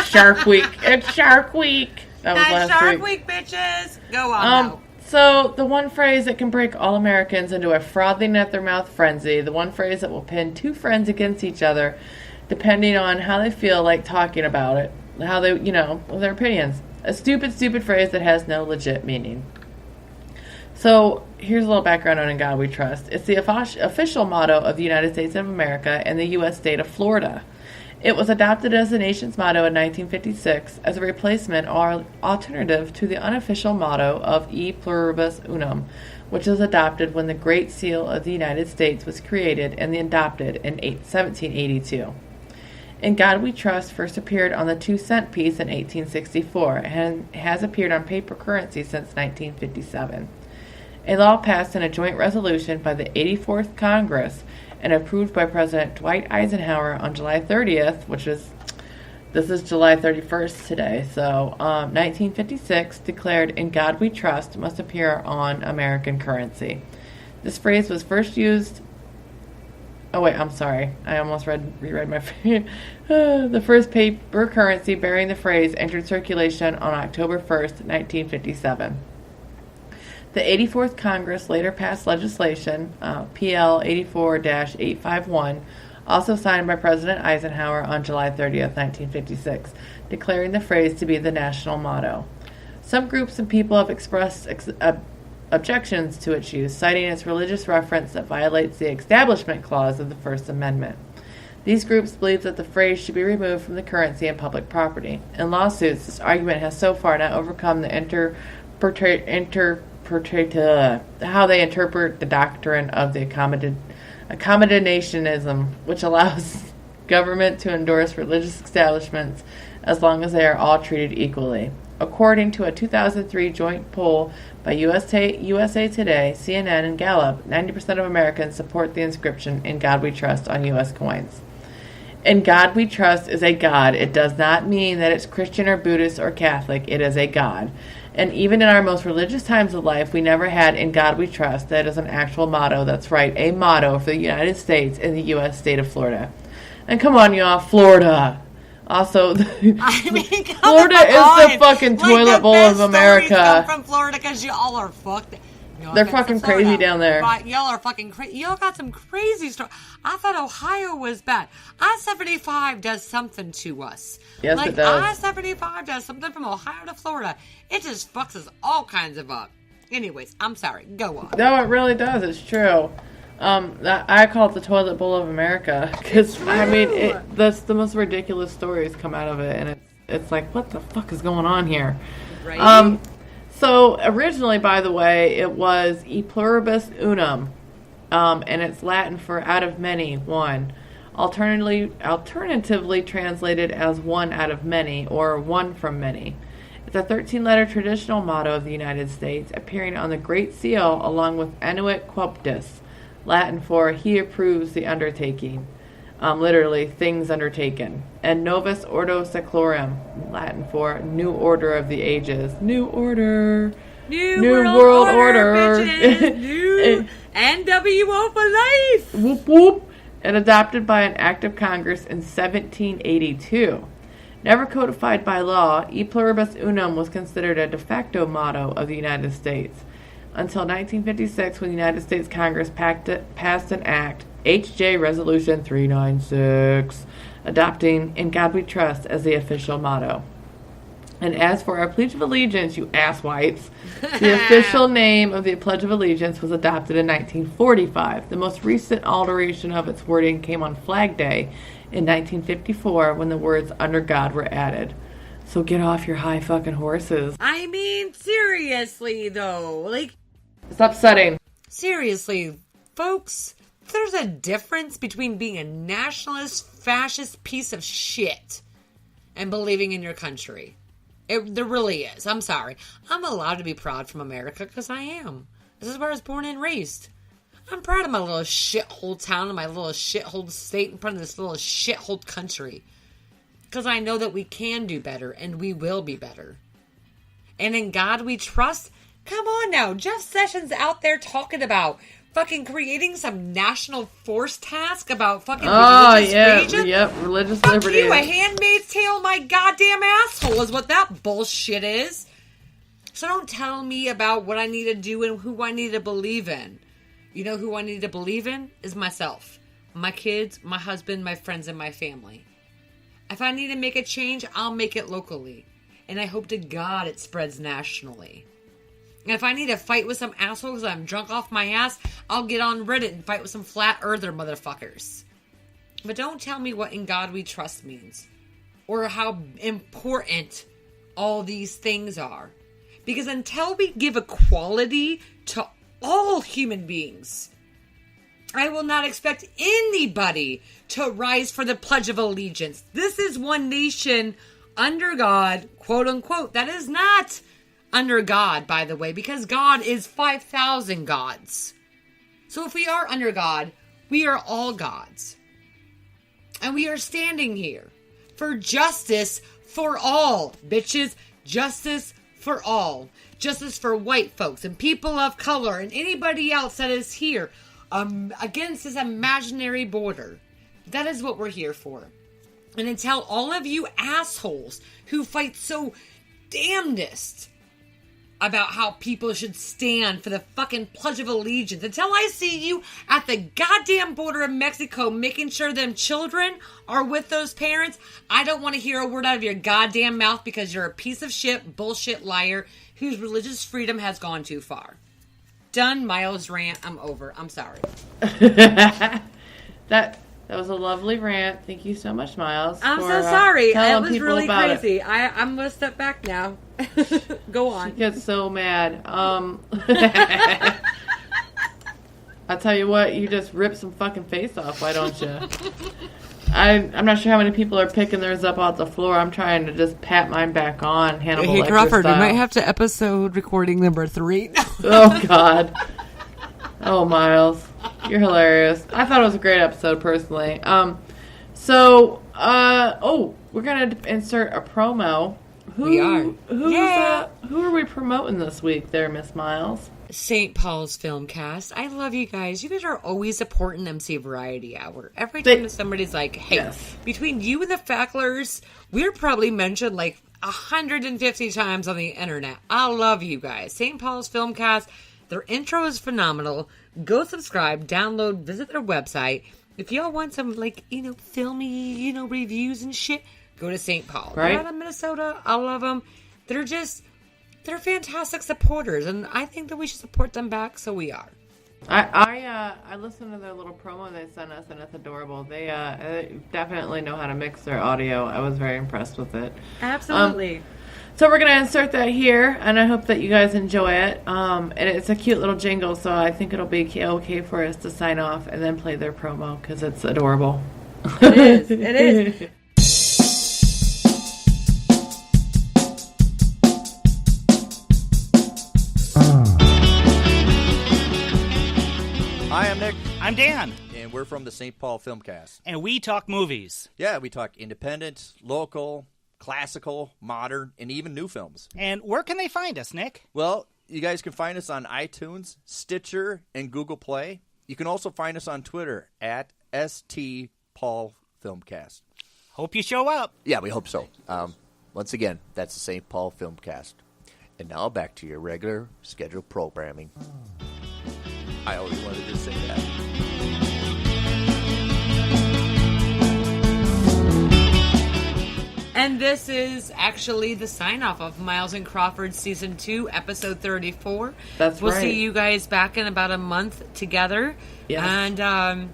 Shark Week. It's Shark Week. That was last Shark week. Week, bitches. Go on now. So, the one phrase that can break all Americans into a frothing at their mouth frenzy, the one phrase that will pin two friends against each other, depending on how they feel like talking about it, how they, their opinions. A stupid, stupid phrase that has no legit meaning. So, here's a little background on In God We Trust. It's the official motto of the United States of America and the U.S. state of Florida. It was adopted as the nation's motto in 1956 as a replacement or alternative to the unofficial motto of E Pluribus Unum, which was adopted when the Great Seal of the United States was created and adopted in 1782. In God We Trust first appeared on the 2-cent piece in 1864 and has appeared on paper currency since 1957. A law passed in a joint resolution by the 84th Congress and approved by President Dwight Eisenhower on July 30th, this is July 31st today, so 1956, declared In God We Trust must appear on American currency. This phrase was first used... Oh wait, I'm sorry. I almost reread my... The first paper currency bearing the phrase entered circulation on October 1st, 1957. The 84th Congress later passed legislation, PL 84-851, also signed by President Eisenhower on July 30th, 1956, declaring the phrase to be the national motto. Some groups and people have expressed objections to its use, citing its religious reference that violates the Establishment Clause of the First Amendment. These groups believe that the phrase should be removed from the currency and public property. In lawsuits, this argument has so far not overcome the how they interpret the doctrine of the accommodationism, which allows government to endorse religious establishments as long as they are all treated equally. According to a 2003 joint poll by USA Today, CNN, and Gallup, 90% of Americans support the inscription In God We Trust on U.S. coins. In God We Trust is a God. It does not mean that it's Christian or Buddhist or Catholic. It is a God. And even in our most religious times of life, we never had "In God We Trust." That is an actual motto. That's right, a motto for the United States and the U.S. state of Florida. And come on, y'all, Florida. Also, Florida is the fucking toilet bowl of America. Come from Florida because y'all are fucked. They're fucking crazy down there. Right, y'all are fucking crazy. Y'all got some crazy stuff. I thought Ohio was bad. I-75 does something to us. Yes, like, it does. I-75 does something from Ohio to Florida. It just fucks us all kinds of up. Anyways, I'm sorry. Go on. No, it really does. It's true. I call it the toilet bowl of America because I mean, that's the most ridiculous stories come out of it, and it's like, what the fuck is going on here? Right. So originally, by the way, it was "e pluribus unum," and it's Latin for "out of many, one." Alternatively translated as "one out of many" or "one from many." It's a 13-letter traditional motto of the United States, appearing on the Great Seal along with "Annuit Quoptus," Latin for "he approves the undertaking," literally "things undertaken," and "Novus Ordo Seclorum," Latin for "new order of the ages." New order. New world order. Bitches. New NWO for life. Whoop whoop. And adopted by an act of Congress in 1782. Never codified by law, "E pluribus unum" was considered a de facto motto of the United States until 1956, when the United States Congress passed an act, H.J. Resolution 396, adopting "In God We Trust" as the official motto. And as for our Pledge of Allegiance, you asswipes, the official name of the Pledge of Allegiance was adopted in 1945. The most recent alteration of its wording came on Flag Day in 1954, when the words "under God" were added. So get off your high fucking horses. I mean, seriously, though. Like, it's upsetting. Seriously, folks, there's a difference between being a nationalist, fascist piece of shit and believing in your country. There really is. I'm sorry. I'm allowed to be proud from America because I am. This is where I was born and raised. I'm proud of my little shithole town and my little shithole state in front of this little shithole country. Because I know that we can do better and we will be better. And in God we trust. Come on now. Jeff Sessions out there talking about fucking creating some national force task about fucking religious freedom. Yep, religious Fuck liberty. You, a Handmaid's Tale, my goddamn asshole is what that bullshit is. So don't tell me about what I need to do and who I need to believe in. You know who I need to believe in? Is myself. My kids, my husband, my friends, and my family. If I need to make a change, I'll make it locally. And I hope to God it spreads nationally. And if I need to fight with some asshole because I'm drunk off my ass, I'll get on Reddit and fight with some flat earther motherfuckers. But don't tell me what "In God We Trust" means. Or how important all these things are. Because until we give equality to all human beings, I will not expect anybody to rise for the Pledge of Allegiance. This is one nation under God, quote unquote. That is not under God, by the way, because God is 5,000 gods. So if we are under God, we are all gods. And we are standing here for justice for all, bitches. Justice for all. Justice for white folks and people of color and anybody else that is here against this imaginary border. That is what we're here for. And until all of you assholes who fight so damnedest about how people should stand for the fucking Pledge of Allegiance, until I see you at the goddamn border of Mexico making sure them children are with those parents, I don't want to hear a word out of your goddamn mouth, because you're a piece of shit, bullshit liar whose religious freedom has gone too far. Done, Miles' rant. I'm over. I'm sorry. That was a lovely rant. Thank you so much, Miles. I'm so sorry. It was really crazy. It. I'm going to step back now. Go on. She gets so mad. I'll tell you what, you just rip some fucking face off. Why don't you? I'm not sure how many people are picking theirs up off the floor. I'm trying to just pat mine back on. Hannibal Lecter Crawford, style. we might have to episode recording number 3. Oh, God. Oh, Miles. You're hilarious. I thought it was a great episode, personally. We're going to insert a promo We are. Who are we promoting this week there, Miss Miles? St. Paul's Filmcast. I love you guys. You guys are always supporting MC Variety Hour. Every time somebody's like, hey, between you and the Facklers, we're probably mentioned like 150 times on the internet. I love you guys. St. Paul's Filmcast. Their intro is phenomenal. Go subscribe, download, visit their website. If y'all want some, like, filmy, reviews and shit, go to St. Paul. Right. They're out of Minnesota. I love them. They're fantastic supporters, and I think that we should support them back, so we are. I listened to their little promo they sent us, and it's adorable. They definitely know how to mix their audio. I was very impressed with it. Absolutely. So we're going to insert that here, and I hope that you guys enjoy it. And it's a cute little jingle, so I think it'll be okay for us to sign off and then play their promo, because it's adorable. It is. It is. Hi, I'm Nick. I'm Dan. And we're from the St. Paul Filmcast. And we talk movies. Yeah, we talk independent, local, classical, modern, and even new films. And where can they find us, Nick? Well, you guys can find us on iTunes, Stitcher, and Google Play. You can also find us on Twitter at St. Paul Filmcast. Hope you show up. Yeah, we hope so. Once again, that's the St. Paul Filmcast. And now back to your regular scheduled programming. I always wanted to say that. And this is actually the sign-off of Miles and Crawford Season 2, Episode 34. That's we'll right. see you guys back in about a month together. Yes. And,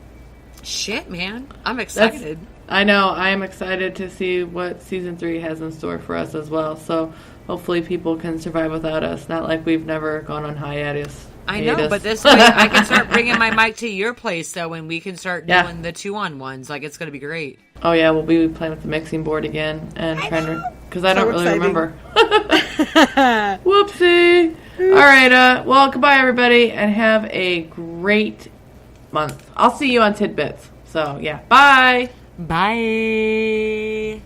shit, man. I'm excited. I know. I am excited to see what Season 3 has in store for us as well. So hopefully people can survive without us. Not like we've never gone on hiatus. I know, but this way I can start bringing my mic to your place, though, and we can start doing the 2-on-1s. Like, it's going to be great. Oh, yeah, we'll be playing with the mixing board again. And trying to, because I don't really remember. Whoopsie. All right, well, goodbye, everybody, and have a great month. I'll see you on Tidbits. So, yeah, bye. Bye.